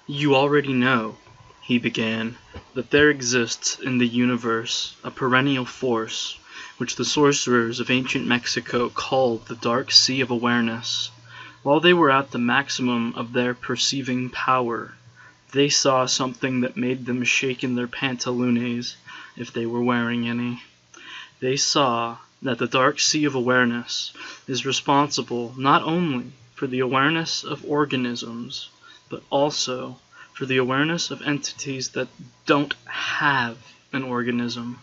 "You already know," he began, "that there exists in the universe a perennial force, which the sorcerers of ancient Mexico called the Dark Sea of Awareness. While they were at the maximum of their perceiving power, they saw something that made them shake in their pantalones, if they were wearing any. They saw that the Dark Sea of Awareness is responsible not only for the awareness of organisms, but also for the awareness of entities that don't have an organism.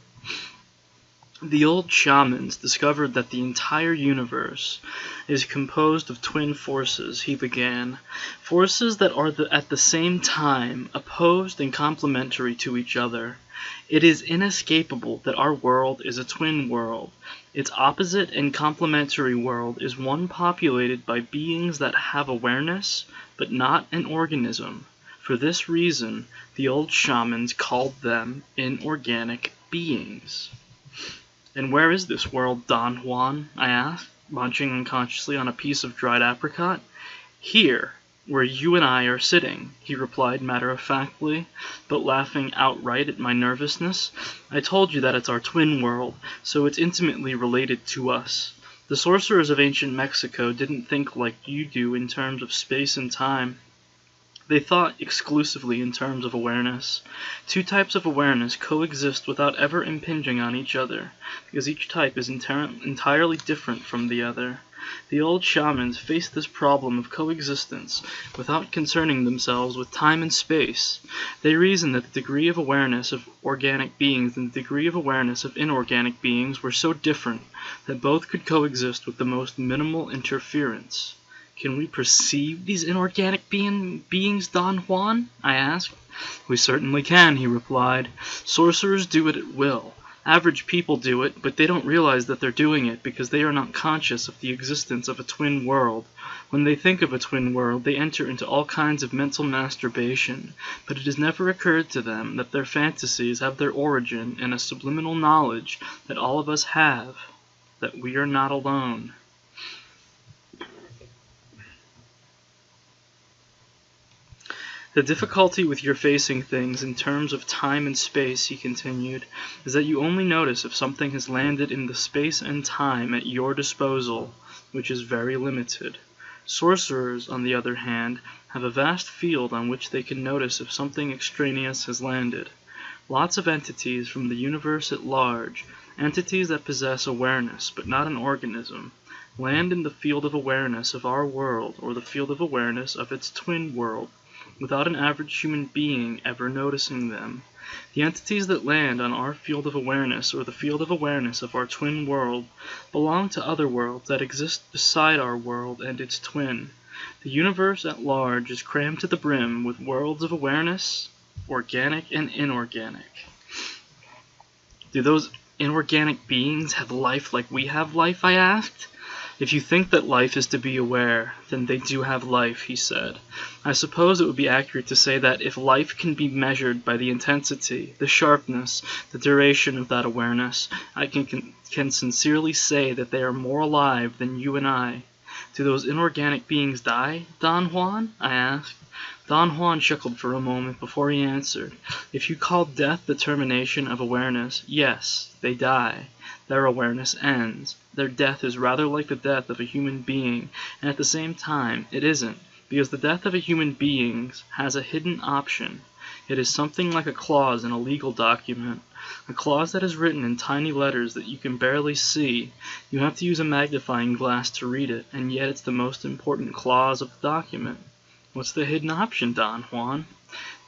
The old shamans discovered that the entire universe is composed of twin forces," he began, "forces that are at the same time opposed and complementary to each other. It is inescapable that our world is a twin world. Its opposite and complementary world is one populated by beings that have awareness, but not an organism. For this reason, the old shamans called them inorganic beings." "And where is this world, Don Juan?" I asked, munching unconsciously on a piece of dried apricot. "Here, where you and I are sitting," he replied matter-of-factly, but laughing outright at my nervousness. "I told you that it's our twin world, so it's intimately related to us. The sorcerers of ancient Mexico didn't think like you do in terms of space and time. They thought exclusively in terms of awareness. Two types of awareness coexist without ever impinging on each other, because each type is entirely different from the other. The old shamans faced this problem of coexistence without concerning themselves with time and space. They reasoned that the degree of awareness of organic beings and the degree of awareness of inorganic beings were so different that both could coexist with the most minimal interference. "Can we perceive these inorganic beings, Don Juan?" I asked. "We certainly can," he replied. "Sorcerers do it at will. Average people do it, but they don't realize that they're doing it because they are not conscious of the existence of a twin world. When they think of a twin world, they enter into all kinds of mental masturbation, but it has never occurred to them that their fantasies have their origin in a subliminal knowledge that all of us have, that we are not alone." "The difficulty with your facing things in terms of time and space," he continued, "is that you only notice if something has landed in the space and time at your disposal, which is very limited. Sorcerers, on the other hand, have a vast field on which they can notice if something extraneous has landed. Lots of entities from the universe at large, entities that possess awareness but not an organism, land in the field of awareness of our world or the field of awareness of its twin world, without an average human being ever noticing them. The entities that land on our field of awareness or the field of awareness of our twin world belong to other worlds that exist beside our world and its twin. The universe at large is crammed to the brim with worlds of awareness, organic and inorganic." "Do those inorganic beings have life like we have life?" I asked. "If you think that life is to be aware, then they do have life," he said. "I suppose it would be accurate to say that if life can be measured by the intensity, the sharpness, the duration of that awareness, I can sincerely say that they are more alive than you and I. Do those inorganic beings die, Don Juan?" I asked. Don Juan chuckled for a moment before he answered. "If you call death the termination of awareness, yes, they die. Their awareness ends. Their death is rather like the death of a human being, and at the same time it isn't, because the death of a human being has a hidden option. It is something like a clause in a legal document, a clause that is written in tiny letters that you can barely see. You have to use a magnifying glass to read it, and yet it's the most important clause of the document." "What's the hidden option, Don Juan?"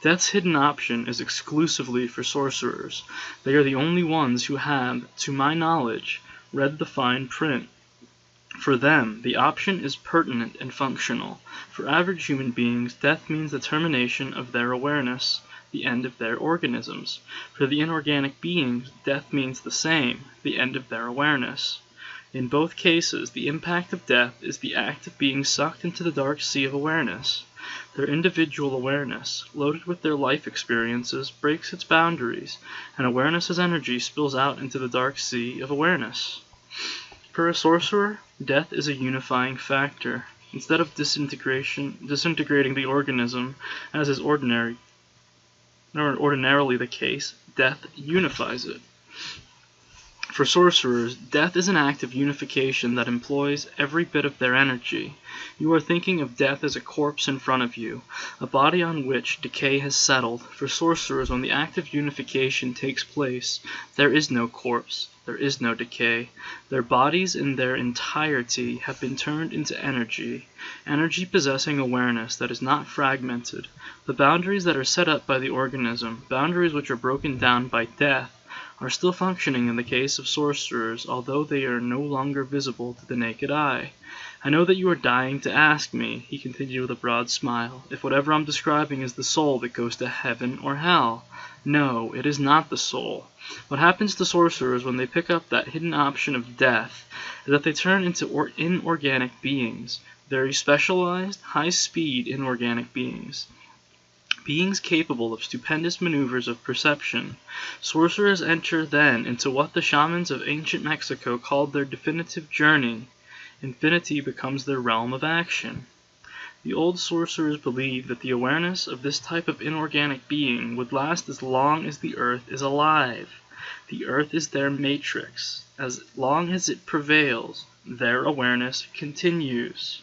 "Death's hidden option is exclusively for sorcerers. They are the only ones who have, to my knowledge, read the fine print. For them, the option is pertinent and functional. For average human beings, death means the termination of their awareness, the end of their organisms. For the inorganic beings, death means the same, the end of their awareness. In both cases, the impact of death is the act of being sucked into the dark sea of awareness. Their individual awareness, loaded with their life experiences, breaks its boundaries, and awareness's energy spills out into the dark sea of awareness. For a sorcerer, death is a unifying factor. Instead of disintegrating the organism, as is ordinarily the case, death unifies it. For sorcerers, death is an act of unification that employs every bit of their energy. You are thinking of death as a corpse in front of you, a body on which decay has settled. For sorcerers, when the act of unification takes place, there is no corpse, there is no decay. Their bodies in their entirety have been turned into energy possessing awareness that is not fragmented. The boundaries that are set up by the organism, boundaries which are broken down by death, are still functioning in the case of sorcerers, although they are no longer visible to the naked eye. I know that you are dying to ask me, he continued with a broad smile, if whatever I'm describing is the soul that goes to heaven or hell. No, it is not the soul. What happens to sorcerers when they pick up that hidden option of death is that they turn into inorganic beings, very specialized, high-speed inorganic beings. Beings capable of stupendous maneuvers of perception. Sorcerers enter then into what the shamans of ancient Mexico called their definitive journey. Infinity becomes their realm of action. The old sorcerers believed that the awareness of this type of inorganic being would last as long as the earth is alive. The earth is their matrix. As long as it prevails, their awareness continues.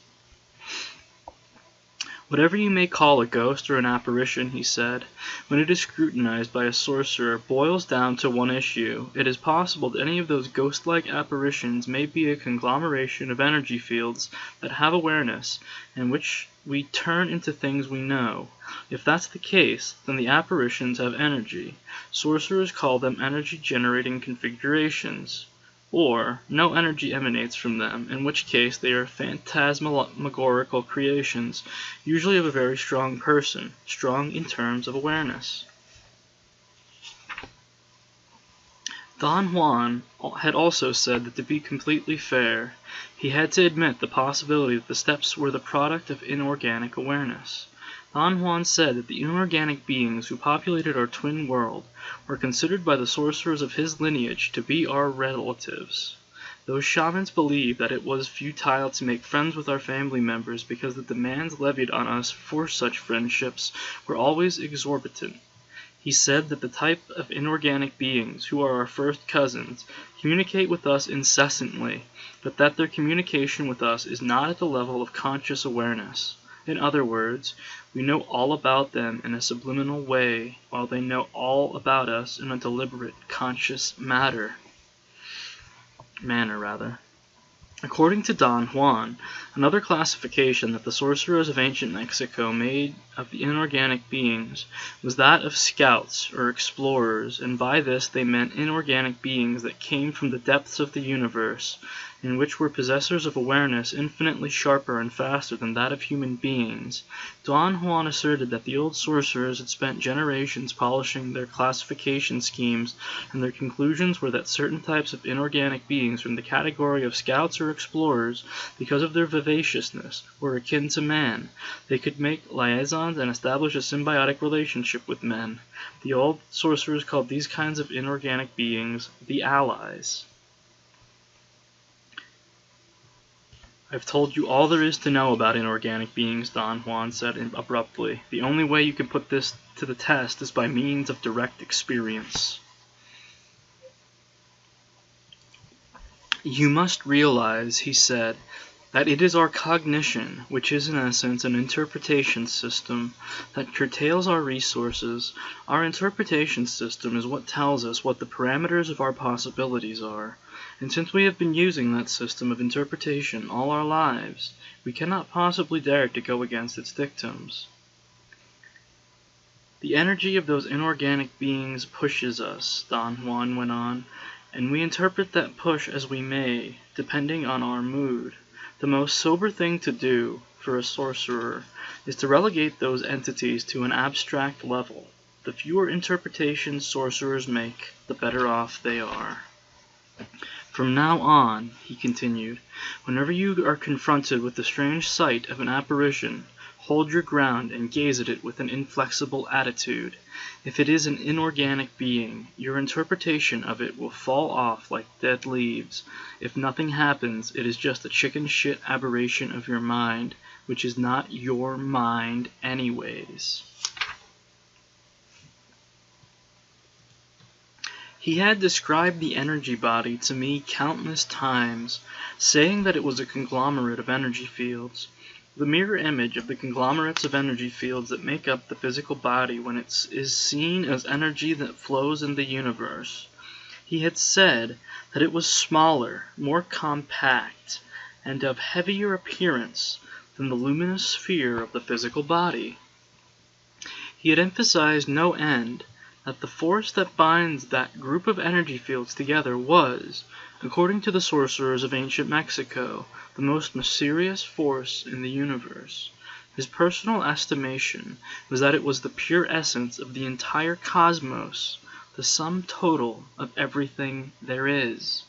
Whatever you may call a ghost or an apparition, he said, when it is scrutinized by a sorcerer, boils down to one issue. It is possible that any of those ghost-like apparitions may be a conglomeration of energy fields that have awareness, and which we turn into things we know. If that's the case, then the apparitions have energy. Sorcerers call them energy-generating configurations. Or, no energy emanates from them, in which case they are phantasmagorical creations, usually of a very strong person, strong in terms of awareness. Don Juan had also said that to be completely fair, he had to admit the possibility that the steps were the product of inorganic awareness. Don Juan said that the inorganic beings who populated our twin world were considered by the sorcerers of his lineage to be our relatives. Those shamans believed that it was futile to make friends with our family members because the demands levied on us for such friendships were always exorbitant. He said that the type of inorganic beings, who are our first cousins, communicate with us incessantly, but that their communication with us is not at the level of conscious awareness. In other words, we know all about them in a subliminal way, while they know all about us in a deliberate, conscious manner. According to Don Juan, another classification that the sorcerers of ancient Mexico made of the inorganic beings was that of scouts or explorers, and by this they meant inorganic beings that came from the depths of the universe, and which were possessors of awareness infinitely sharper and faster than that of human beings. Don Juan asserted that the old sorcerers had spent generations polishing their classification schemes, and their conclusions were that certain types of inorganic beings from the category of scouts or explorers, because of their vivaciousness, were akin to man. They could make liaisons and establish a symbiotic relationship with men. The old sorcerers called these kinds of inorganic beings the allies. I've told you all there is to know about inorganic beings, Don Juan said abruptly. The only way you can put this to the test is by means of direct experience. You must realize, he said, that it is our cognition, which is in essence an interpretation system, that curtails our resources. Our interpretation system is what tells us what the parameters of our possibilities are. And since we have been using that system of interpretation all our lives, we cannot possibly dare to go against its dictums. The energy of those inorganic beings pushes us, Don Juan went on, and we interpret that push as we may, depending on our mood. The most sober thing to do, for a sorcerer, is to relegate those entities to an abstract level. The fewer interpretations sorcerers make, the better off they are. From now on, he continued, whenever you are confronted with the strange sight of an apparition, Hold your ground and gaze at it with an inflexible attitude. If it is an inorganic being, your interpretation of it will fall off like dead leaves. If nothing happens, it is just a chicken shit aberration of your mind, which is not your mind anyways. He had described the energy body to me countless times, saying that it was a conglomerate of energy fields. The mirror image of the conglomerates of energy fields that make up the physical body when it is seen as energy that flows in the universe. He had said that it was smaller, more compact, and of heavier appearance than the luminous sphere of the physical body. He had emphasized no end that the force that binds that group of energy fields together was, according to the sorcerers of ancient Mexico, the most mysterious force in the universe. His personal estimation was that it was the pure essence of the entire cosmos, the sum total of everything there is.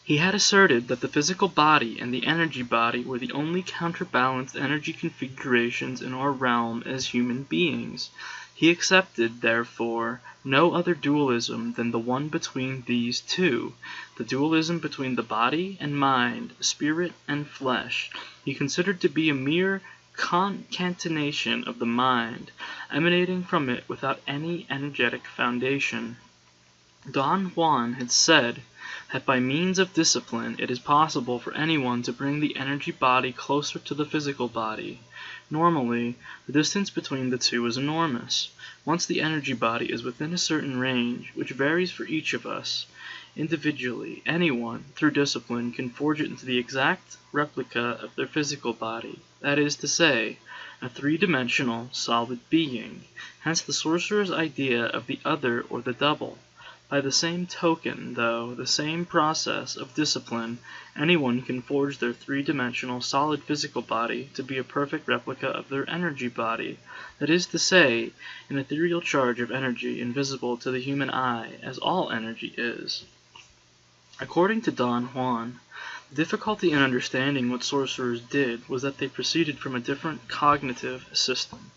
He had asserted that the physical body and the energy body were the only counterbalanced energy configurations in our realm as human beings. He accepted, therefore, no other dualism than the one between these two, the dualism between the body and mind, spirit and flesh. He considered to be a mere concatenation of the mind, emanating from it without any energetic foundation. Don Juan had said that by means of discipline it is possible for anyone to bring the energy body closer to the physical body. Normally, the distance between the two is enormous. Once the energy body is within a certain range, which varies for each of us, individually, anyone, through discipline, can forge it into the exact replica of their physical body, that is to say, a three-dimensional, solid being. Hence the sorcerer's idea of the other or the double. By the same token, though, the same process of discipline, anyone can forge their three-dimensional solid physical body to be a perfect replica of their energy body, that is to say, an ethereal charge of energy invisible to the human eye, as all energy is. According to Don Juan, the difficulty in understanding what sorcerers did was that they proceeded from a different cognitive system.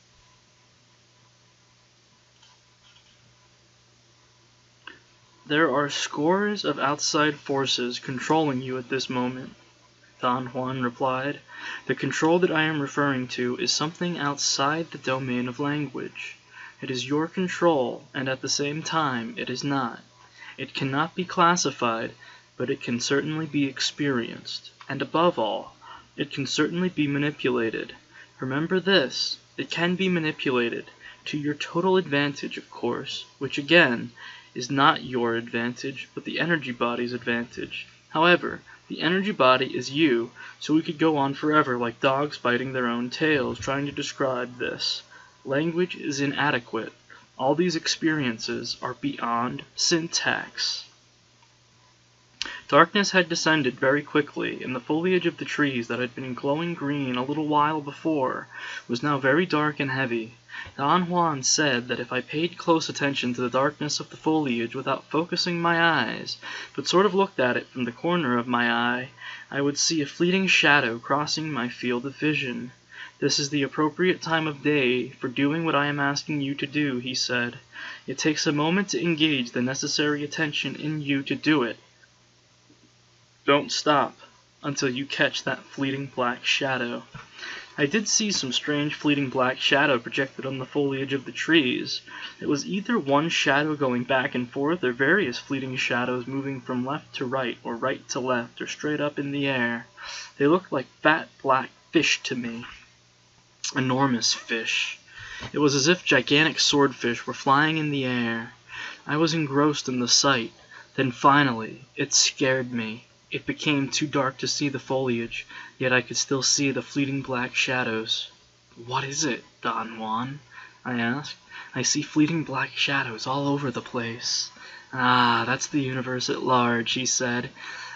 There are scores of outside forces controlling you at this moment, Don Juan replied. The control that I am referring to is something outside the domain of language. It is your control, and at the same time it is not. It cannot be classified, but it can certainly be experienced, and above all, it can certainly be manipulated. Remember this, it can be manipulated, to your total advantage, of course, which again is not your advantage, but the energy body's advantage. However, the energy body is you, so we could go on forever like dogs biting their own tails trying to describe this. Language is inadequate. All these experiences are beyond syntax. Darkness had descended very quickly, and the foliage of the trees that had been glowing green a little while before was now very dark and heavy. Don Juan said that if I paid close attention to the darkness of the foliage without focusing my eyes, but sort of looked at it from the corner of my eye, I would see a fleeting shadow crossing my field of vision. This is the appropriate time of day for doing what I am asking you to do, he said. It takes a moment to engage the necessary attention in you to do it. Don't stop until you catch that fleeting black shadow. I did see some strange fleeting black shadow projected on the foliage of the trees. It was either one shadow going back and forth or various fleeting shadows moving from left to right or right to left or straight up in the air. They looked like fat black fish to me. Enormous fish. It was as if gigantic swordfish were flying in the air. I was engrossed in the sight. Then finally, it scared me. It became too dark to see the foliage, yet I could still see the fleeting black shadows. "What is it, Don Juan?" I asked. "I see fleeting black shadows all over the place." "Ah, that's the universe at large," he said.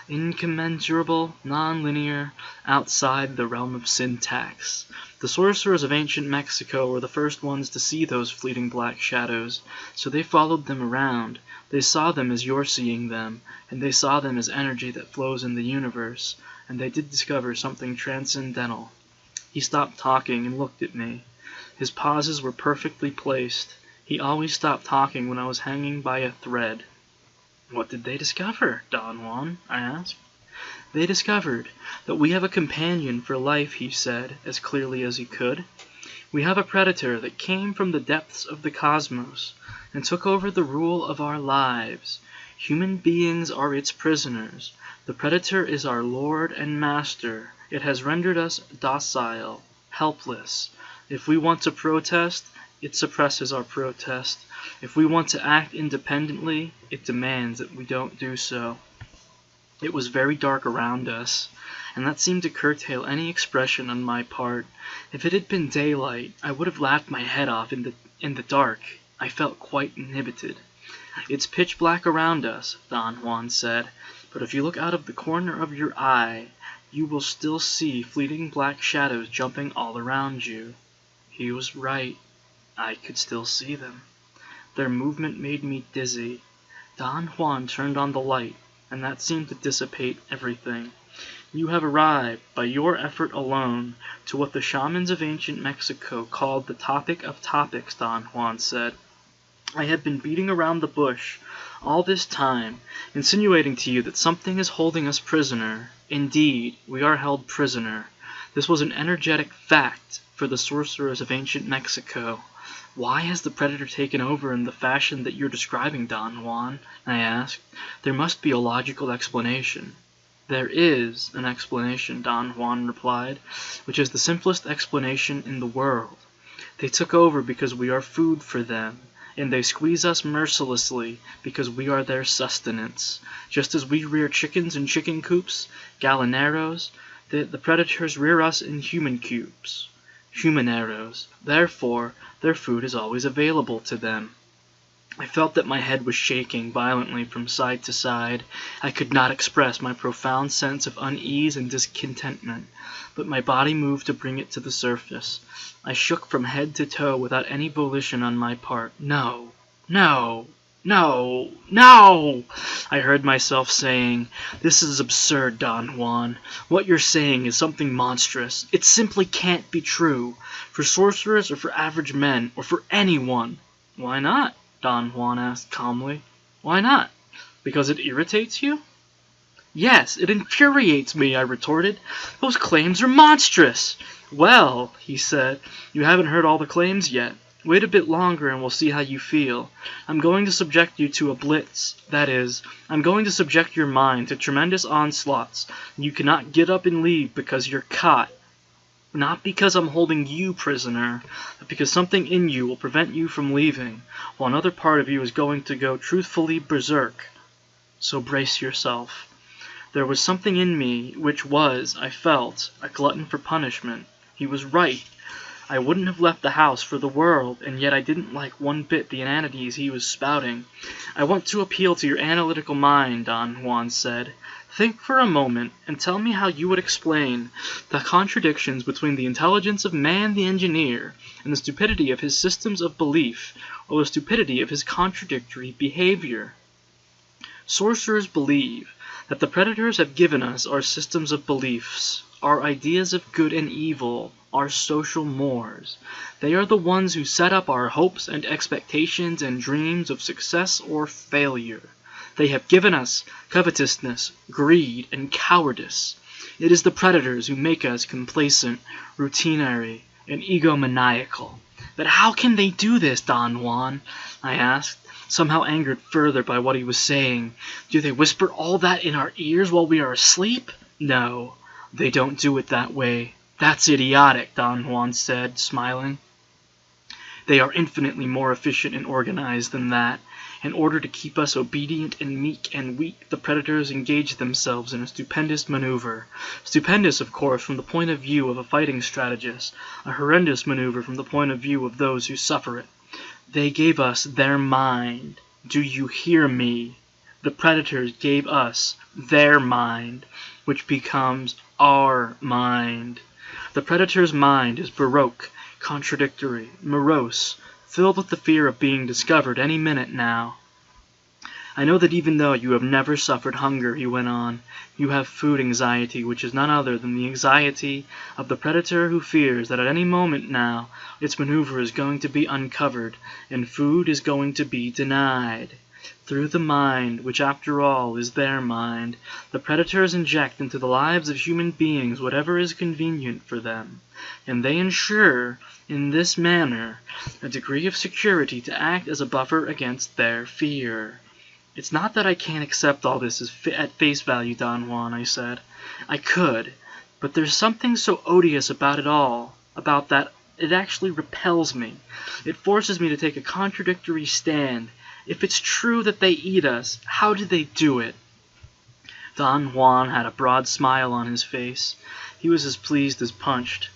"Incommensurable, non-linear, outside the realm of syntax. The sorcerers of ancient Mexico were the first ones to see those fleeting black shadows, so they followed them around. They saw them as you're seeing them, and they saw them as energy that flows in the universe, and they did discover something transcendental." He stopped talking and looked at me. His pauses were perfectly placed. He always stopped talking when I was hanging by a thread. "What did they discover, Don Juan?" I asked. "They discovered that we have a companion for life," he said, as clearly as he could. "We have a predator that came from the depths of the cosmos and took over the rule of our lives. Human beings are its prisoners. The predator is our lord and master. It has rendered us docile, helpless. If we want to protest, it suppresses our protest. If we want to act independently, it demands that we don't do so." It was very dark around us, and that seemed to curtail any expression on my part. If it had been daylight, I would have laughed my head off in the dark. I felt quite inhibited. "It's pitch black around us," Don Juan said, "but if you look out of the corner of your eye, you will still see fleeting black shadows jumping all around you." He was right. I could still see them. Their movement made me dizzy. Don Juan turned on the light, and that seemed to dissipate everything. "You have arrived, by your effort alone, to what the shamans of ancient Mexico called the topic of topics," Don Juan said. "I have been beating around the bush all this time, insinuating to you that something is holding us prisoner. Indeed, we are held prisoner. This was an energetic fact for the sorcerers of ancient Mexico." "Why has the predator taken over in the fashion that you're describing, Don Juan?" I asked. "There must be a logical explanation." "There is an explanation," Don Juan replied, "which is the simplest explanation in the world. They took over because we are food for them, and they squeeze us mercilessly because we are their sustenance. Just as we rear chickens in chicken coops, gallineros, the predators rear us in human coops, humaneros. Therefore, their food is always available to them." I felt that my head was shaking violently from side to side. I could not express my profound sense of unease and discontentment, but my body moved to bring it to the surface. I shook from head to toe without any volition on my part. "No, no, no, no!" I heard myself saying. "This is absurd, Don Juan. What you're saying is something monstrous. It simply can't be true. For sorcerers or for average men, or for anyone." "Why not?" Don Juan asked calmly. "Why not? Because it irritates you?" "Yes, it infuriates me," I retorted. "Those claims are monstrous." "Well," he said, "you haven't heard all the claims yet. Wait a bit longer and we'll see how you feel. I'm going to subject you to a blitz. That is, I'm going to subject your mind to tremendous onslaughts. You cannot get up and leave because you're caught. Not because I'm holding you prisoner, but because something in you will prevent you from leaving, while another part of you is going to go truthfully berserk. So brace yourself." There was something in me which was, I felt, a glutton for punishment. He was right. I wouldn't have left the house for the world, and yet I didn't like one bit the inanities he was spouting. "I want to appeal to your analytical mind," Don Juan said. "Think for a moment, and tell me how you would explain the contradictions between the intelligence of man the engineer and the stupidity of his systems of belief, or the stupidity of his contradictory behavior." Sorcerers believe that the predators have given us our systems of beliefs, our ideas of good and evil, our social mores. They are the ones who set up our hopes and expectations and dreams of success or failure. They have given us covetousness, greed, and cowardice. It is the predators who make us complacent, routinary, and egomaniacal. "But how can they do this, Don Juan?" I asked, somehow angered further by what he was saying. "Do they whisper all that in our ears while we are asleep?" "No, they don't do it that way. That's idiotic," Don Juan said, smiling. "They are infinitely more efficient and organized than that. In order to keep us obedient and meek and weak, the predators engage themselves in a stupendous maneuver. Stupendous, of course, from the point of view of a fighting strategist, a horrendous maneuver from the point of view of those who suffer it. They gave us their mind. Do you hear me? The predators gave us their mind, which becomes our mind. The predator's mind is baroque, contradictory, morose, filled with the fear of being discovered any minute now. I know that even though you have never suffered hunger," he went on, "you have food anxiety, which is none other than the anxiety of the predator who fears that at any moment now its maneuver is going to be uncovered, and food is going to be denied. Through the mind, which after all is their mind, the predators inject into the lives of human beings whatever is convenient for them, and they ensure, in this manner, a degree of security to act as a buffer against their fear." "It's not that I can't accept all this at face value, Don Juan," I said. "I could, but there's something so odious about it all, about that it actually repels me. It forces me to take a contradictory stand. If it's true that they eat us, how do they do it?" Don Juan had a broad smile on his face. He was as pleased as punched.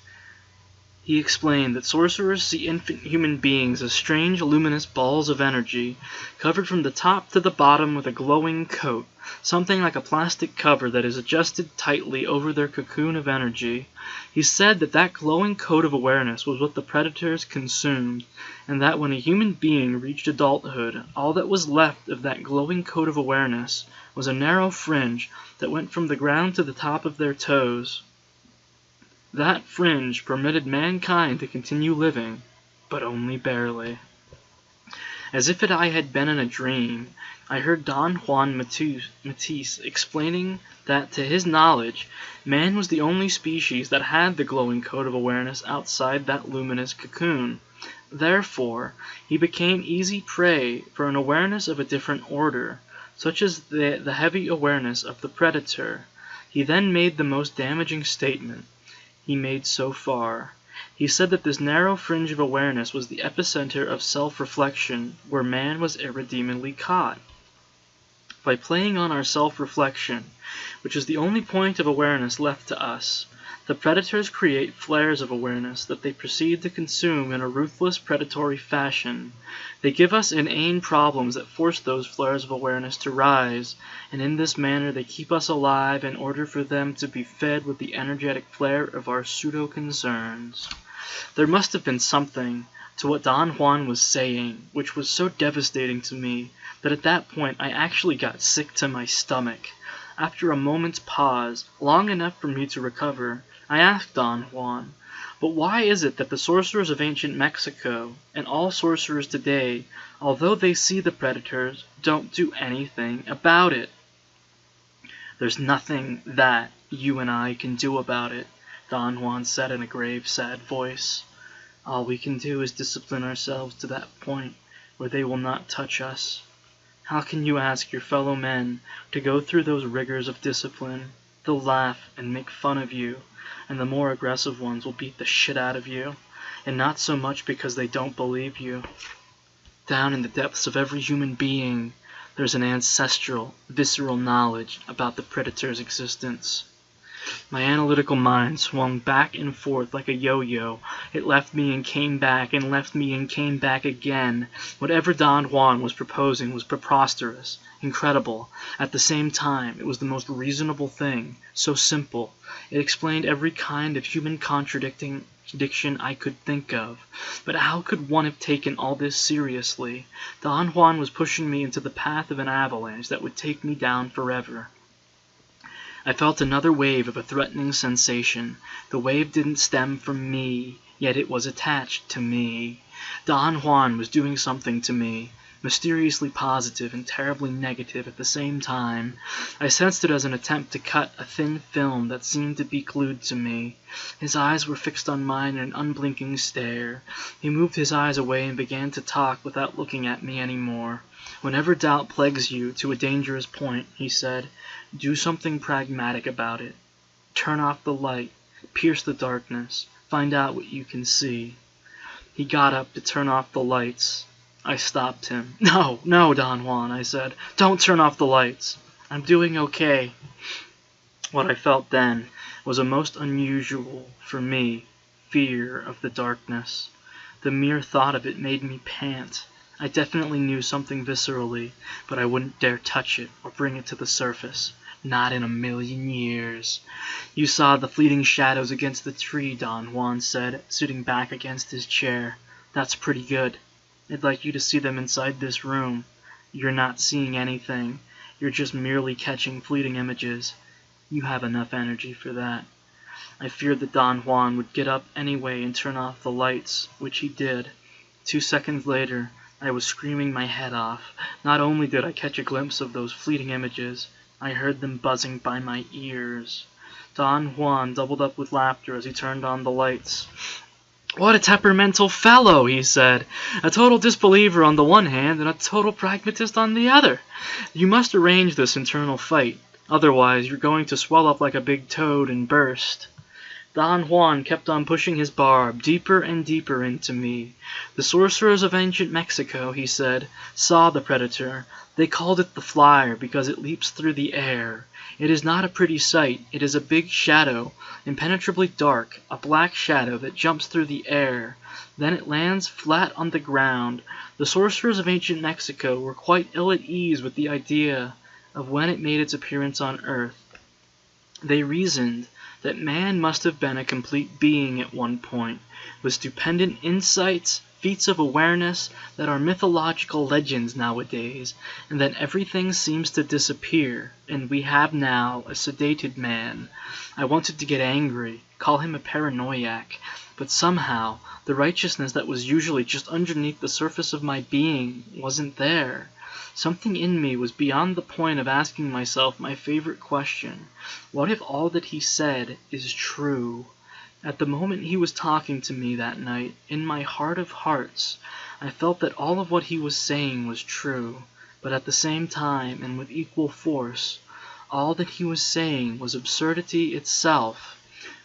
He explained that sorcerers see infant human beings as strange luminous balls of energy, covered from the top to the bottom with a glowing coat, something like a plastic cover that is adjusted tightly over their cocoon of energy. He said that that glowing coat of awareness was what the predators consumed, and that when a human being reached adulthood, all that was left of that glowing coat of awareness was a narrow fringe that went from the ground to the top of their toes. That fringe permitted mankind to continue living, but only barely. As if I had been in a dream, I heard Don Juan Matisse explaining that, to his knowledge, man was the only species that had the glowing coat of awareness outside that luminous cocoon. Therefore, he became easy prey for an awareness of a different order, such as the heavy awareness of the predator. He then made the most damaging statement he made so far. He said that this narrow fringe of awareness was the epicenter of self-reflection, where man was irredeemably caught. By playing on our self-reflection, which is the only point of awareness left to us, the predators create flares of awareness that they proceed to consume in a ruthless predatory fashion. They give us inane problems that force those flares of awareness to rise, and in this manner they keep us alive in order for them to be fed with the energetic flare of our pseudo-concerns. There must have been something to what Don Juan was saying which was so devastating to me that at that point I actually got sick to my stomach. After a moment's pause, long enough for me to recover, I asked Don Juan, "But why is it that the sorcerers of ancient Mexico, and all sorcerers today, although they see the predators, don't do anything about it?" "There's nothing that you and I can do about it," Don Juan said in a grave, sad voice. "All we can do is discipline ourselves to that point where they will not touch us. How can you ask your fellow men to go through those rigors of discipline? They'll laugh and make fun of you, and the more aggressive ones will beat the shit out of you, and not so much because they don't believe you. Down in the depths of every human being, there's an ancestral, visceral knowledge about the predator's existence." My analytical mind swung back and forth like a yo-yo. It left me and came back, and left me and came back again. Whatever Don Juan was proposing was preposterous, incredible. At the same time, it was the most reasonable thing, so simple. It explained every kind of human contradiction I could think of. But how could one have taken all this seriously? Don Juan was pushing me into the path of an avalanche that would take me down forever. I felt another wave of a threatening sensation. The wave didn't stem from me, yet it was attached to me. Don Juan was doing something to me, mysteriously positive and terribly negative at the same time. I sensed it as an attempt to cut a thin film that seemed to be glued to me. His eyes were fixed on mine in an unblinking stare. He moved his eyes away and began to talk without looking at me anymore. "Whenever doubt plagues you to a dangerous point," he said, "do something pragmatic about it. Turn off the light, pierce the darkness, find out what you can see." He got up to turn off the lights. I stopped him. "No, no, Don Juan," I said. "Don't turn off the lights. I'm doing okay." What I felt then was a most unusual, for me, fear of the darkness. The mere thought of it made me pant. I definitely knew something viscerally, but I wouldn't dare touch it or bring it to the surface. Not in a million years. "You saw the fleeting shadows against the tree," Don Juan said, sitting back against his chair. "That's pretty good. I'd like you to see them inside this room. You're not seeing anything. You're just merely catching fleeting images. You have enough energy for that. I feared that Don Juan would get up anyway and turn off the lights, which he did. 2 seconds later, I was screaming my head off. Not only did I catch a glimpse of those fleeting images, I heard them buzzing by my ears. Don Juan doubled up with laughter as he turned on the lights. "What a temperamental fellow," he said. "A total disbeliever on the one hand and a total pragmatist on the other. You must arrange this internal fight. Otherwise, you're going to swell up like a big toad and burst." Don Juan kept on pushing his barb deeper and deeper into me. "The sorcerers of ancient Mexico," he said, "saw the predator. They called it the flyer because it leaps through the air. It is not a pretty sight. It is a big shadow, impenetrably dark, a black shadow that jumps through the air. Then it lands flat on the ground. The sorcerers of ancient Mexico were quite ill at ease with the idea of when it made its appearance on Earth. They reasoned that man must have been a complete being at one point, with stupendous insights, feats of awareness that are mythological legends nowadays, and that everything seems to disappear, and we have now a sedated man. I wanted to get angry, call him a paranoiac, but somehow the righteousness that was usually just underneath the surface of my being wasn't there. Something in me was beyond the point of asking myself my favorite question: what if all that he said is true? At the moment he was talking to me that night, in my heart of hearts, I felt that all of what he was saying was true, but at the same time, and with equal force, all that he was saying was absurdity itself.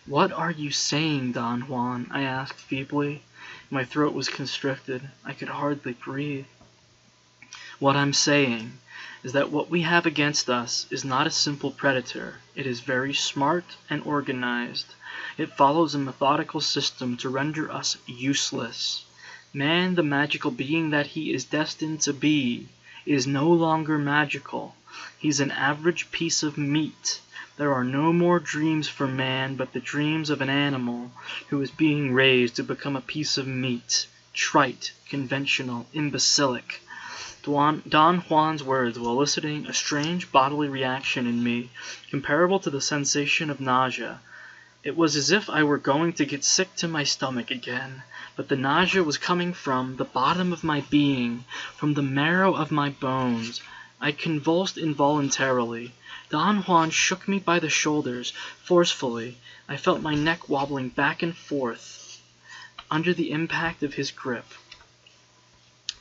"What are you saying, Don Juan?" I asked feebly. My throat was constricted. I could hardly breathe. "What I'm saying is that what we have against us is not a simple predator. It is very smart and organized. It follows a methodical system to render us useless. Man, the magical being that he is destined to be, is no longer magical. He's an average piece of meat. There are no more dreams for man but the dreams of an animal who is being raised to become a piece of meat, trite, conventional, imbecilic." Don Juan's words were eliciting a strange bodily reaction in me, comparable to the sensation of nausea. It was as if I were going to get sick to my stomach again, but the nausea was coming from the bottom of my being, from the marrow of my bones. I convulsed involuntarily. Don Juan shook me by the shoulders, forcefully. I felt my neck wobbling back and forth under the impact of his grip.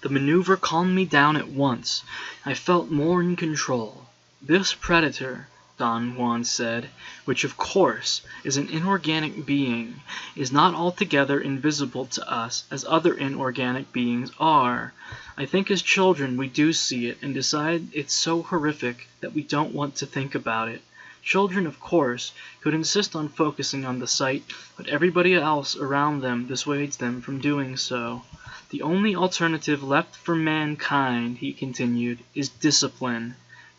The maneuver calmed me down at once. I felt more in control. "This predator," Don Juan said, "which of course is an inorganic being, is not altogether invisible to us as other inorganic beings are. I think as children we do see it and decide it's so horrific that we don't want to think about it. Children, of course, could insist on focusing on the sight, but everybody else around them dissuades them from doing so. The only alternative left for mankind," he continued, "is discipline.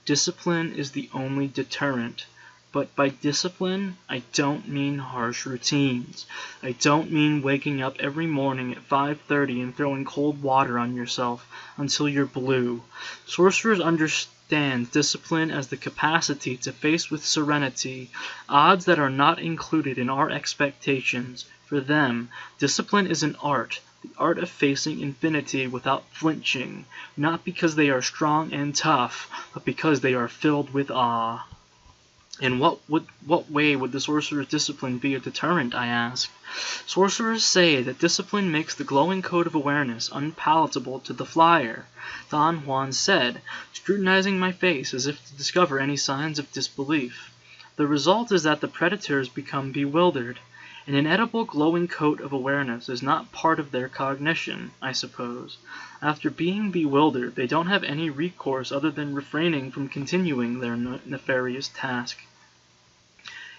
Discipline is the only deterrent. But by discipline, I don't mean harsh routines. I don't mean waking up every morning at 5:30 and throwing cold water on yourself until you're blue. Sorcerers understand discipline as the capacity to face with serenity odds that are not included in our expectations. For them, discipline is an art, the art of facing infinity without flinching, not because they are strong and tough, but because they are filled with awe." "In what way would the sorcerer's discipline be a deterrent?" I asked. "Sorcerers say that discipline makes the glowing code of awareness unpalatable to the flyer," Don Juan said, scrutinizing my face as if to discover any signs of disbelief. "The result is that the predators become bewildered. An inedible glowing coat of awareness is not part of their cognition, I suppose. After being bewildered, they don't have any recourse other than refraining from continuing their nefarious task.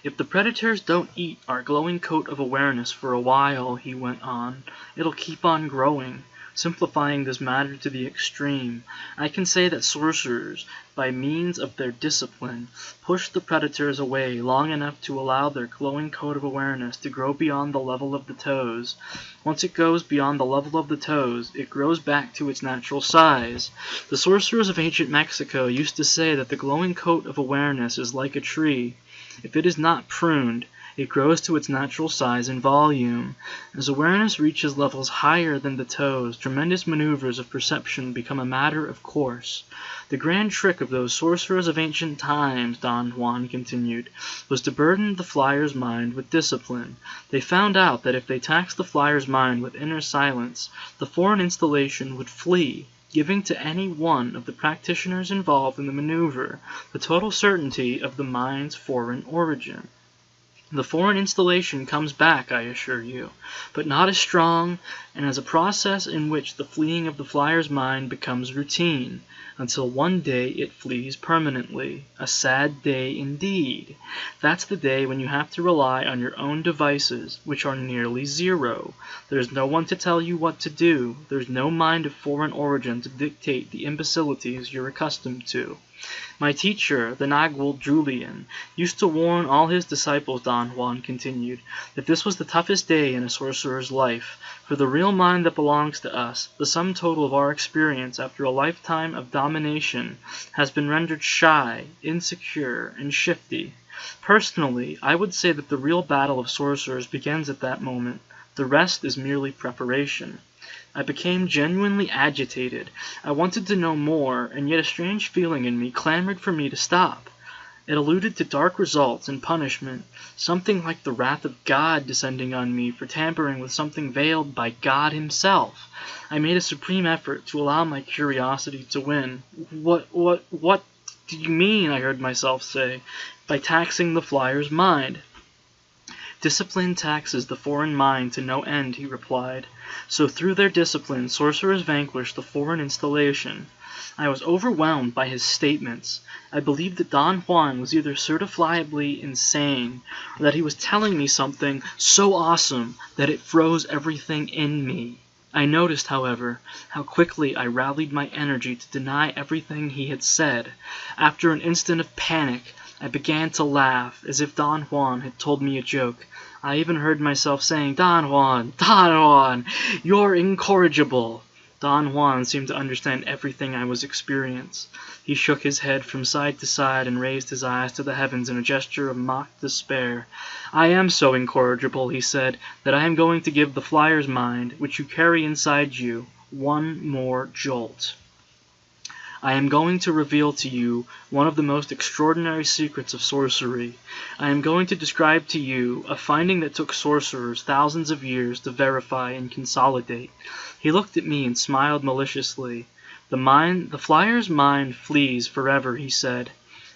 If the predators don't eat our glowing coat of awareness for a while," he went on, "it'll keep on growing. Simplifying this matter to the extreme, I can say that sorcerers, by means of their discipline, push the predators away long enough to allow their glowing coat of awareness to grow beyond the level of the toes. Once it goes beyond the level of the toes, it grows back to its natural size. The sorcerers of ancient Mexico used to say that the glowing coat of awareness is like a tree. If it is not pruned, it grows to its natural size and volume. As awareness reaches levels higher than the toes, tremendous maneuvers of perception become a matter of course. The grand trick of those sorcerers of ancient times, Don Juan continued, was to burden the flyer's mind with discipline. They found out that if they taxed the flyer's mind with inner silence, the foreign installation would flee, giving to any one of the practitioners involved in the maneuver the total certainty of the mind's foreign origin. The foreign installation comes back, I assure you, but not as strong, and as a process in which the fleeing of the flyer's mind becomes routine, until one day it flees permanently. A sad day indeed. That's the day when you have to rely on your own devices, which are nearly zero. There's no one to tell you what to do. There's no mind of foreign origin to dictate the imbecilities you're accustomed to. My teacher, the Nagual Julian, used to warn all his disciples, Don Juan continued, that this was the toughest day in a sorcerer's life, for the real mind that belongs to us, the sum total of our experience after a lifetime of domination, has been rendered shy, insecure, and shifty. Personally, I would say that the real battle of sorcerers begins at that moment. The rest is merely preparation. I became genuinely agitated. I wanted to know more, and yet a strange feeling in me clamored for me to stop. It alluded to dark results and punishment, something like the wrath of God descending on me for tampering with something veiled by God himself. I made a supreme effort to allow my curiosity to win. What do you mean, I heard myself say, by taxing the flyer's mind? Discipline taxes the foreign mind to no end, he replied. So through their discipline, sorcerers vanquish the foreign installation. I was overwhelmed by his statements. I believed that Don Juan was either certifiably insane, or that he was telling me something so awesome that it froze everything in me. I noticed, however, how quickly I rallied my energy to deny everything he had said. After an instant of panic, I began to laugh, as if Don Juan had told me a joke. I even heard myself saying, Don Juan, you're incorrigible. Don Juan seemed to understand everything I was experiencing. He shook his head from side to side and raised his eyes to the heavens in a gesture of mock despair. I am so incorrigible, he said, that I am going to give the flyer's mind, which you carry inside you, one more jolt. I am going to reveal to you one of the most extraordinary secrets of sorcery. I am going to describe to you a finding that took sorcerers thousands of years to verify and consolidate. He looked at me and smiled maliciously. The flyer's mind flees forever, he said.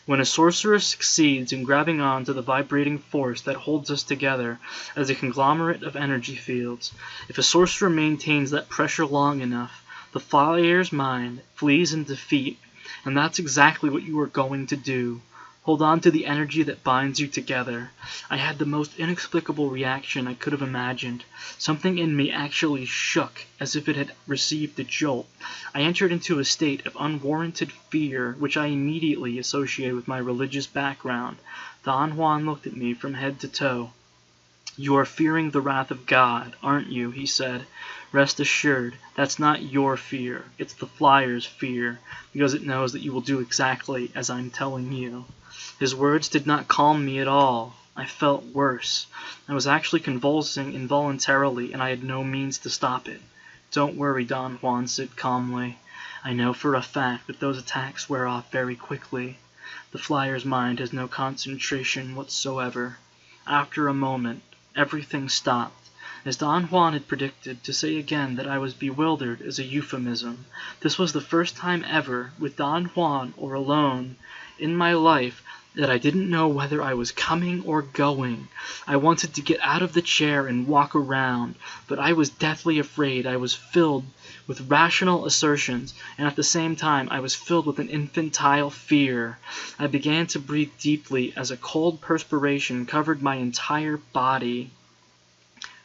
When a sorcerer succeeds in grabbing on to the vibrating force that holds us together as a conglomerate of energy fields, if a sorcerer maintains that pressure long enough, the flyer's mind flees in defeat, and that's exactly what you are going to do. Hold on to the energy that binds you together. I had the most inexplicable reaction I could have imagined. Something in me actually shook, as if it had received a jolt. I entered into a state of unwarranted fear, which I immediately associated with my religious background. Don Juan looked at me from head to toe. You are fearing the wrath of God, aren't you? He said. Rest assured, that's not your fear. It's the flyer's fear, because it knows that you will do exactly as I'm telling you. His words did not calm me at all. I felt worse. I was actually convulsing involuntarily, and I had no means to stop it. Don't worry, Don Juan said calmly. I know for a fact that those attacks wear off very quickly. The flyer's mind has no concentration whatsoever. After a moment, everything stopped. As Don Juan had predicted, to say again that I was bewildered is a euphemism. This was the first time ever, with Don Juan or alone, in my life, that I didn't know whether I was coming or going. I wanted to get out of the chair and walk around, but I was deathly afraid. I was filled with rational assertions, and at the same time I was filled with an infantile fear. I began to breathe deeply as a cold perspiration covered my entire body.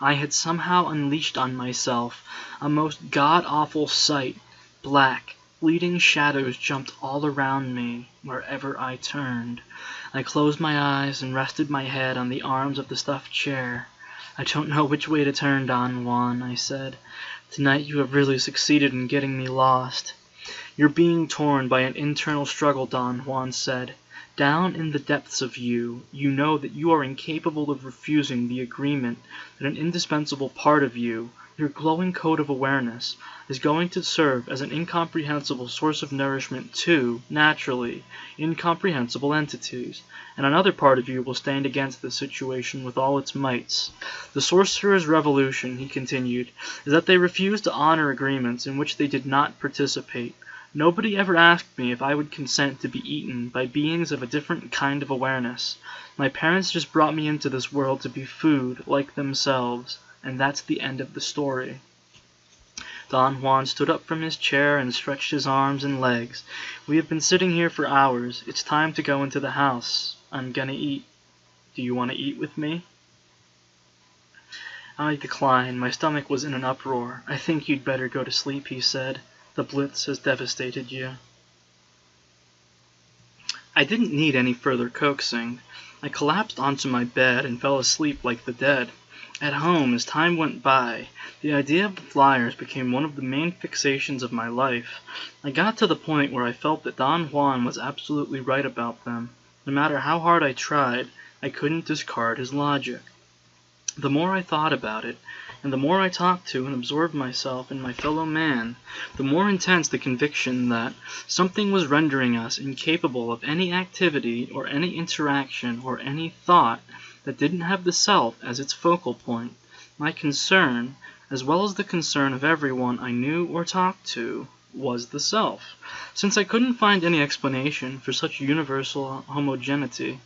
I had somehow unleashed on myself a most god-awful sight. Black, fleeting shadows jumped all around me, wherever I turned. I closed my eyes and rested my head on the arms of the stuffed chair. "I don't know which way to turn, Don Juan," I said. "Tonight you have really succeeded in getting me lost." "You're being torn by an internal struggle," Don Juan said. "Down in the depths of you, you know that you are incapable of refusing the agreement that an indispensable part of you, your glowing code of awareness, is going to serve as an incomprehensible source of nourishment to, naturally, incomprehensible entities, and another part of you will stand against this situation with all its mights. The sorcerer's revolution," he continued, "is that they refuse to honor agreements in which they did not participate. Nobody ever asked me if I would consent to be eaten by beings of a different kind of awareness. My parents just brought me into this world to be food like themselves, and that's the end of the story." Don Juan stood up from his chair and stretched his arms and legs. "We have been sitting here for hours. It's time to go into the house. I'm gonna eat. Do you want to eat with me?" I declined. My stomach was in an uproar. "I think you'd better go to sleep," he said. "The Blitz has devastated you." I didn't need any further coaxing. I collapsed onto my bed and fell asleep like the dead. At home, as time went by, the idea of the flyers became one of the main fixations of my life. I got to the point where I felt that Don Juan was absolutely right about them. No matter how hard I tried, I couldn't discard his logic. The more I thought about it, and the more I talked to and absorbed myself in my fellow man, the more intense the conviction that something was rendering us incapable of any activity or any interaction or any thought that didn't have the self as its focal point. My concern, as well as the concern of everyone I knew or talked to, was the self, since I couldn't find any explanation for such universal homogeneity.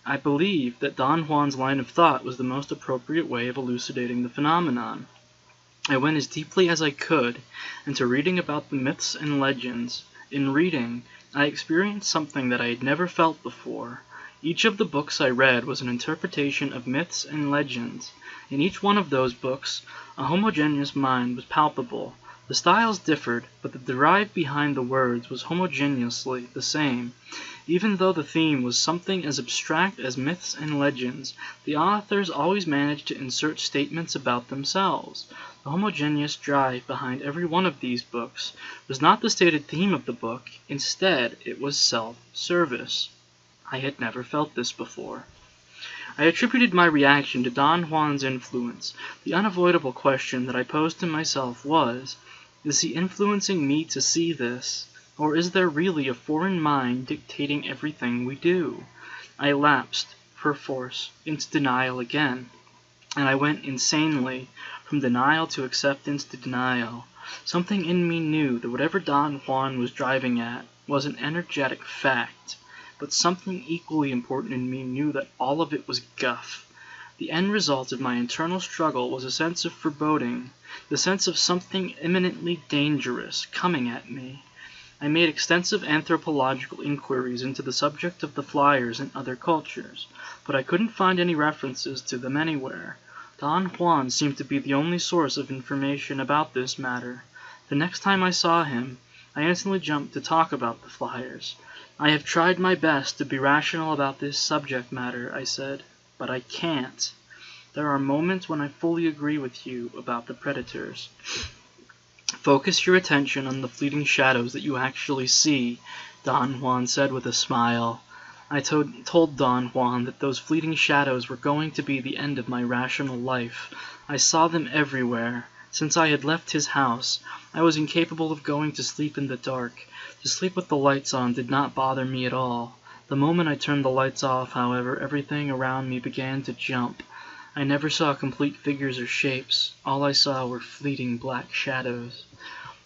I believed that Don Juan's line of thought was the most appropriate way of elucidating the phenomenon. I went as deeply as I could into reading about the myths and legends. In reading, I experienced something that I had never felt before. Each of the books I read was an interpretation of myths and legends. In each one of those books, a homogeneous mind was palpable. The styles differed, but the drive behind the words was homogeneously the same. Even though the theme was something as abstract as myths and legends, the authors always managed to insert statements about themselves. The homogeneous drive behind every one of these books was not the stated theme of the book. Instead, it was self-service. I had never felt this before. I attributed my reaction to Don Juan's influence. The unavoidable question that I posed to myself was, is he influencing me to see this? Or is there really a foreign mind dictating everything we do? I lapsed, perforce, into denial again, and I went insanely from denial to acceptance to denial. Something in me knew that whatever Don Juan was driving at was an energetic fact, but something equally important in me knew that all of it was guff. The end result of my internal struggle was a sense of foreboding, the sense of something imminently dangerous coming at me. I made extensive anthropological inquiries into the subject of the flyers in other cultures, but I couldn't find any references to them anywhere. Don Juan seemed to be the only source of information about this matter. The next time I saw him, I instantly jumped to talk about the flyers. "I have tried my best to be rational about this subject matter," I said, "but I can't. There are moments when I fully agree with you about the predators. Focus your attention on the fleeting shadows that you actually see," Don Juan said with a smile. I told Don Juan that those fleeting shadows were going to be the end of my rational life. I saw them everywhere. Since I had left his house, I was incapable of going to sleep in the dark. To sleep with the lights on did not bother me at all. The moment I turned the lights off, however, everything around me began to jump. I never saw complete figures or shapes. All I saw were fleeting black shadows.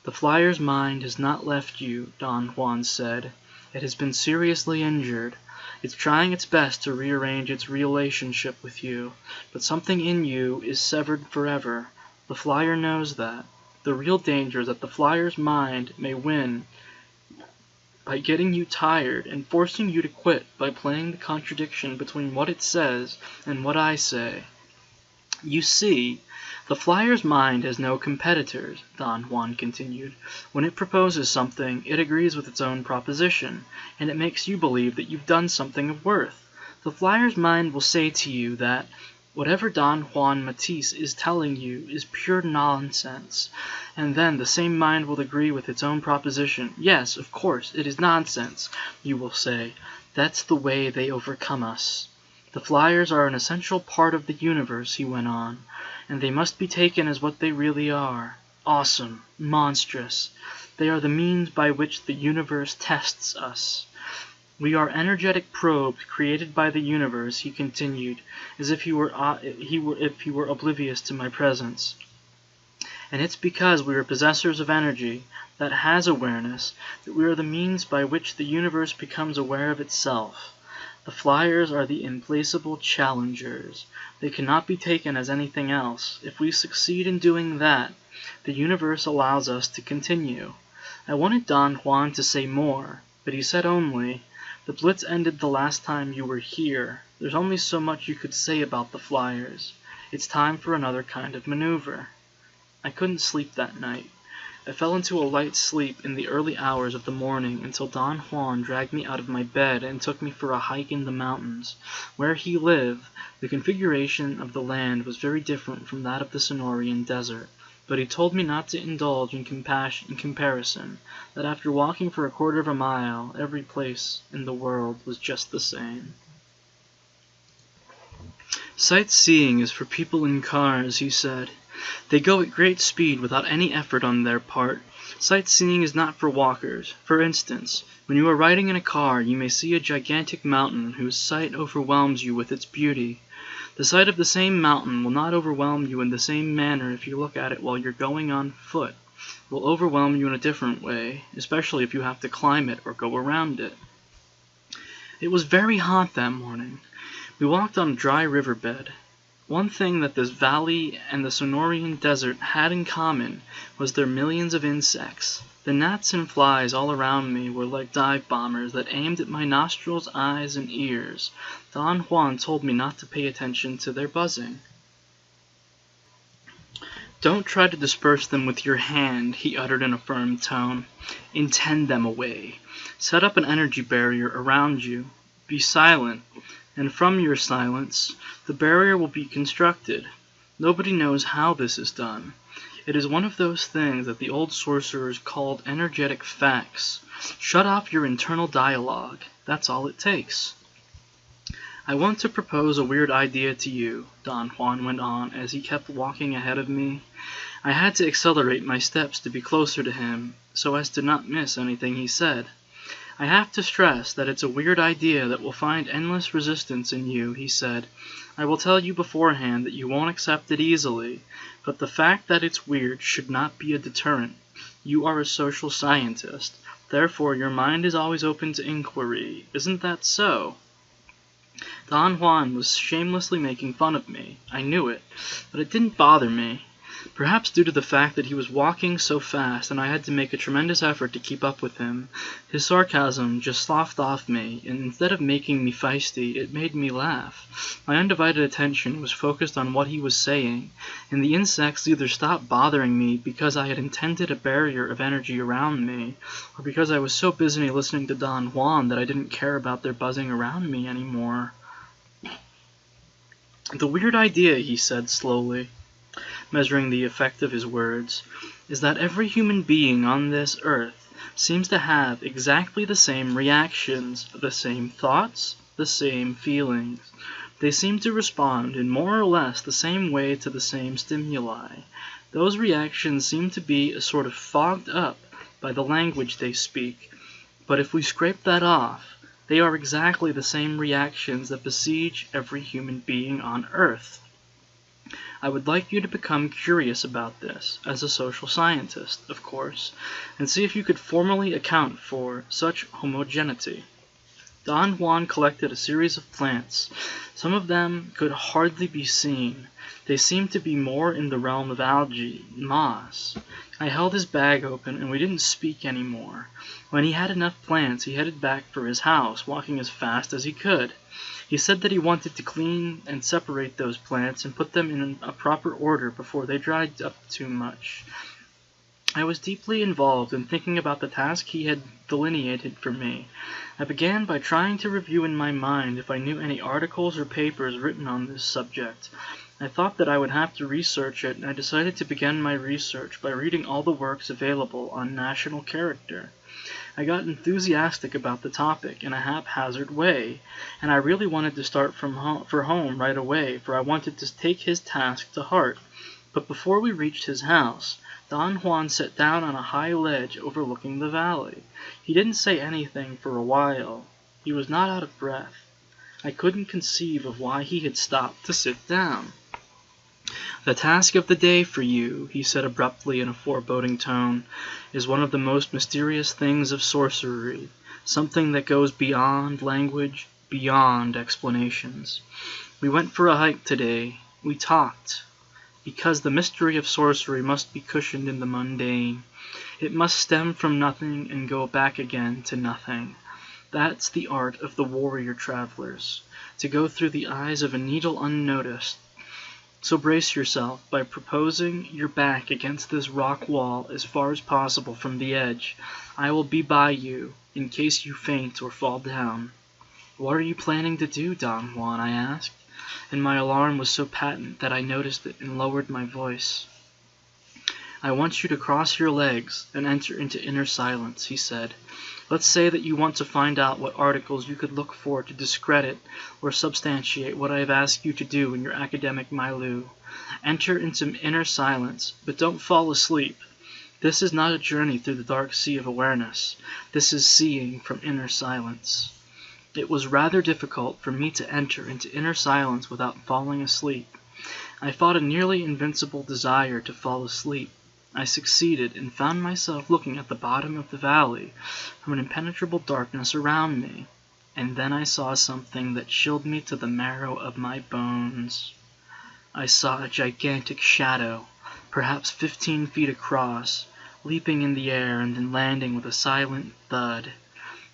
"The flyer's mind has not left you," Don Juan said. "It has been seriously injured. It's trying its best to rearrange its relationship with you, but something in you is severed forever. The flyer knows that. The real danger is that the flyer's mind may win by getting you tired and forcing you to quit by playing the contradiction between what it says and what I say. You see, the flyer's mind has no competitors, Don Juan continued. When it proposes something, it agrees with its own proposition, and it makes you believe that you've done something of worth. The flyer's mind will say to you that whatever Don Juan Matisse is telling you is pure nonsense, and then the same mind will agree with its own proposition. Yes, of course, it is nonsense, you will say. That's the way they overcome us. The flyers are an essential part of the universe, he went on, and they must be taken as what they really are. Awesome, monstrous. They are the means by which the universe tests us. We are energetic probes created by the universe, he continued, as if he were oblivious to my presence. And it's because we are possessors of energy that has awareness that we are the means by which the universe becomes aware of itself. The flyers are the implacable challengers. They cannot be taken as anything else. If we succeed in doing that, the universe allows us to continue. I wanted Don Juan to say more, but he said only, "The blitz ended the last time you were here. There's only so much you could say about the flyers. It's time for another kind of maneuver." I couldn't sleep that night. I fell into a light sleep in the early hours of the morning until Don Juan dragged me out of my bed and took me for a hike in the mountains. Where he lived, the configuration of the land was very different from that of the Sonorian desert, but he told me not to indulge in comparison, that after walking for a quarter of a mile, every place in the world was just the same. "Sightseeing is for people in cars," he said. "They go at great speed without any effort on their part. Sightseeing is not for walkers. For instance, when you are riding in a car, you may see a gigantic mountain whose sight overwhelms you with its beauty. The sight of the same mountain will not overwhelm you in the same manner if you look at it while you're going on foot. It will overwhelm you in a different way, especially if you have to climb it or go around it." It was very hot that morning. We walked on a dry riverbed. One thing that this valley and the Sonorian desert had in common was their millions of insects. The gnats and flies all around me were like dive bombers that aimed at my nostrils, eyes, and ears. Don Juan told me not to pay attention to their buzzing. "Don't try to disperse them with your hand," he uttered in a firm tone. "Intend them away. Set up an energy barrier around you. Be silent. And from your silence, the barrier will be constructed. Nobody knows how this is done. It is one of those things that the old sorcerers called energetic facts. Shut off your internal dialogue. That's all it takes." "I want to propose a weird idea to you," Don Juan went on as he kept walking ahead of me. I had to accelerate my steps to be closer to him, so as to not miss anything he said. "I have to stress that it's a weird idea that will find endless resistance in you," he said. "I will tell you beforehand that you won't accept it easily, but the fact that it's weird should not be a deterrent. You are a social scientist, therefore your mind is always open to inquiry. Isn't that so?" Don Juan was shamelessly making fun of me. I knew it, but it didn't bother me. Perhaps due to the fact that he was walking so fast and I had to make a tremendous effort to keep up with him, his sarcasm just sloughed off me, and instead of making me feisty, it made me laugh. My undivided attention was focused on what he was saying, and the insects either stopped bothering me because I had intended a barrier of energy around me, or because I was so busy listening to Don Juan that I didn't care about their buzzing around me anymore. "The weird idea," he said slowly, measuring the effect of his words, "is that every human being on this earth seems to have exactly the same reactions, the same thoughts, the same feelings. They seem to respond in more or less the same way to the same stimuli. Those reactions seem to be a sort of fogged up by the language they speak, but if we scrape that off, they are exactly the same reactions that besiege every human being on earth. I would like you to become curious about this, as a social scientist, of course, and see if you could formally account for such homogeneity." Don Juan collected a series of plants. Some of them could hardly be seen. They seemed to be more in the realm of algae, moss. I held his bag open, and we didn't speak any more. When he had enough plants, he headed back for his house, walking as fast as he could. He said that he wanted to clean and separate those plants and put them in a proper order before they dried up too much. I was deeply involved in thinking about the task he had delineated for me. I began by trying to review in my mind if I knew any articles or papers written on this subject. I thought that I would have to research it, and I decided to begin my research by reading all the works available on national character. I got enthusiastic about the topic in a haphazard way, and I really wanted to start for home right away, for I wanted to take his task to heart. But before we reached his house, Don Juan sat down on a high ledge overlooking the valley. He didn't say anything for a while. He was not out of breath. I couldn't conceive of why he had stopped to sit down. "The task of the day for you," he said abruptly in a foreboding tone, "is one of the most mysterious things of sorcery, something that goes beyond language, beyond explanations. We went for a hike today. We talked. Because the mystery of sorcery must be cushioned in the mundane. It must stem from nothing and go back again to nothing. That's the art of the warrior travelers, to go through the eyes of a needle unnoticed. So brace yourself by proposing your back against this rock wall as far as possible from the edge. I will be by you, in case you faint or fall down." "What are you planning to do, Don Juan?" I asked, and my alarm was so patent that I noticed it and lowered my voice. "I want you to cross your legs and enter into inner silence," he said. "Let's say that you want to find out what articles you could look for to discredit or substantiate what I have asked you to do in your academic milieu. Enter into inner silence, but don't fall asleep. This is not a journey through the dark sea of awareness. This is seeing from inner silence." It was rather difficult for me to enter into inner silence without falling asleep. I fought a nearly invincible desire to fall asleep. I succeeded, and found myself looking at the bottom of the valley from an impenetrable darkness around me. And then I saw something that chilled me to the marrow of my bones. I saw a gigantic shadow, perhaps 15 feet across, leaping in the air and then landing with a silent thud.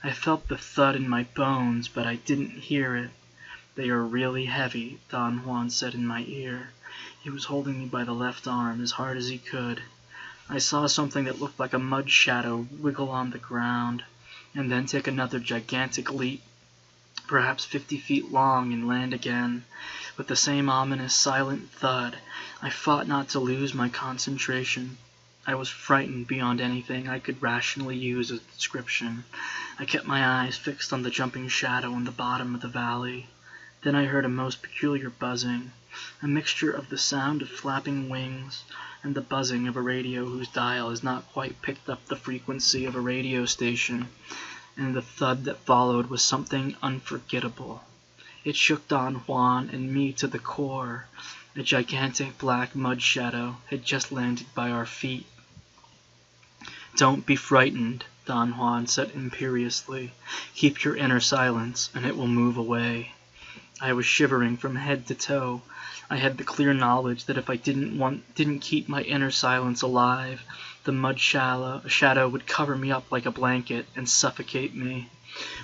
I felt the thud in my bones, but I didn't hear it. "They are really heavy," Don Juan said in my ear. He was holding me by the left arm as hard as he could. I saw something that looked like a mud shadow wiggle on the ground, and then take another gigantic leap, perhaps 50 feet long, and land again. With the same ominous, silent thud, I fought not to lose my concentration. I was frightened beyond anything I could rationally use as a description. I kept my eyes fixed on the jumping shadow in the bottom of the valley. Then I heard a most peculiar buzzing, a mixture of the sound of flapping wings and the buzzing of a radio whose dial has not quite picked up the frequency of a radio station, and the thud that followed was something unforgettable. It shook Don Juan and me to the core. A gigantic black mud shadow had just landed by our feet. "Don't be frightened," Don Juan said imperiously. "Keep your inner silence, and it will move away." I was shivering from head to toe. I had the clear knowledge that if I didn't keep my inner silence alive, the mud shadow would cover me up like a blanket and suffocate me.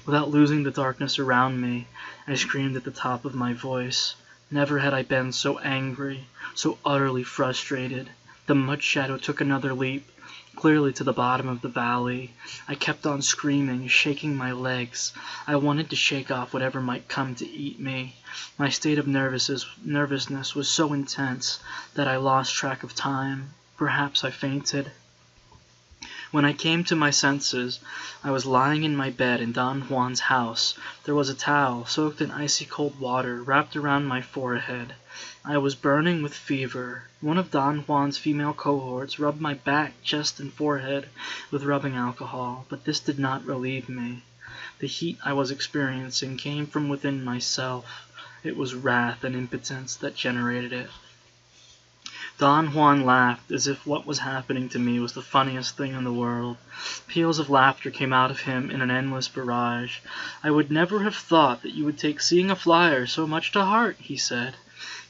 Without losing the darkness around me, I screamed at the top of my voice. Never had I been so angry, so utterly frustrated. The mud shadow took another leap, clearly to the bottom of the valley. I kept on screaming, shaking my legs. I wanted to shake off whatever might come to eat me. My state of nervousness was so intense that I lost track of time. Perhaps I fainted. When I came to my senses, I was lying in my bed in Don Juan's house. There was a towel, soaked in icy cold water, wrapped around my forehead. I was burning with fever. One of Don Juan's female cohorts rubbed my back, chest, and forehead with rubbing alcohol, but this did not relieve me. The heat I was experiencing came from within myself. It was wrath and impotence that generated it. Don Juan laughed as if what was happening to me was the funniest thing in the world. Peals of laughter came out of him in an endless barrage. "I would never have thought that you would take seeing a flyer so much to heart," he said.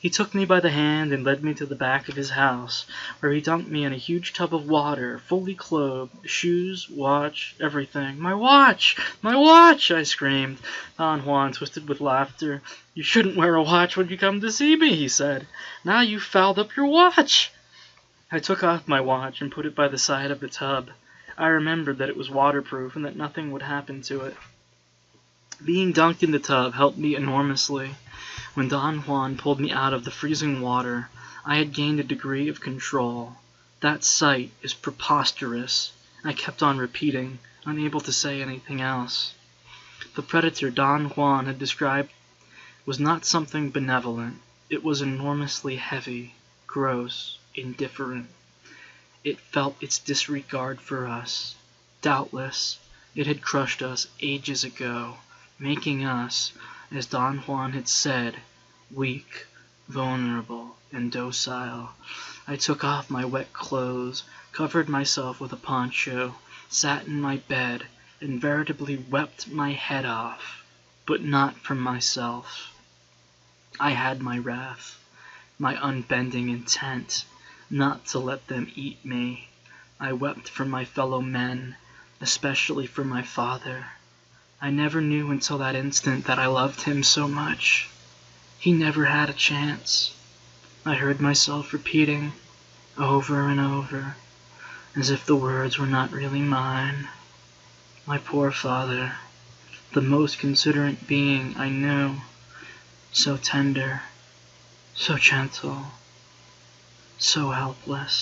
He took me by the hand and led me to the back of his house, where he dunked me in a huge tub of water, fully clothed, shoes, watch, everything. "My watch! My watch!" I screamed. Don Juan twisted with laughter. "You shouldn't wear a watch when you come to see me," he said. "Now you've fouled up your watch." I took off my watch and put it by the side of the tub. I remembered that it was waterproof and that nothing would happen to it. Being dunked in the tub helped me enormously. When Don Juan pulled me out of the freezing water, I had gained a degree of control. "That sight is preposterous," I kept on repeating, unable to say anything else. The predator Don Juan had described was not something benevolent. It was enormously heavy, gross, indifferent. It felt its disregard for us. Doubtless, it had crushed us ages ago, making us, as Don Juan had said, weak, vulnerable, and docile. I took off my wet clothes, covered myself with a poncho, sat in my bed, and veritably wept my head off, but not from myself. I had my wrath, my unbending intent, not to let them eat me. I wept for my fellow men, especially for my father. I never knew until that instant that I loved him so much. He never had a chance. I heard myself repeating, over and over, as if the words were not really mine. My poor father, the most considerate being I knew, so tender, so gentle, so helpless.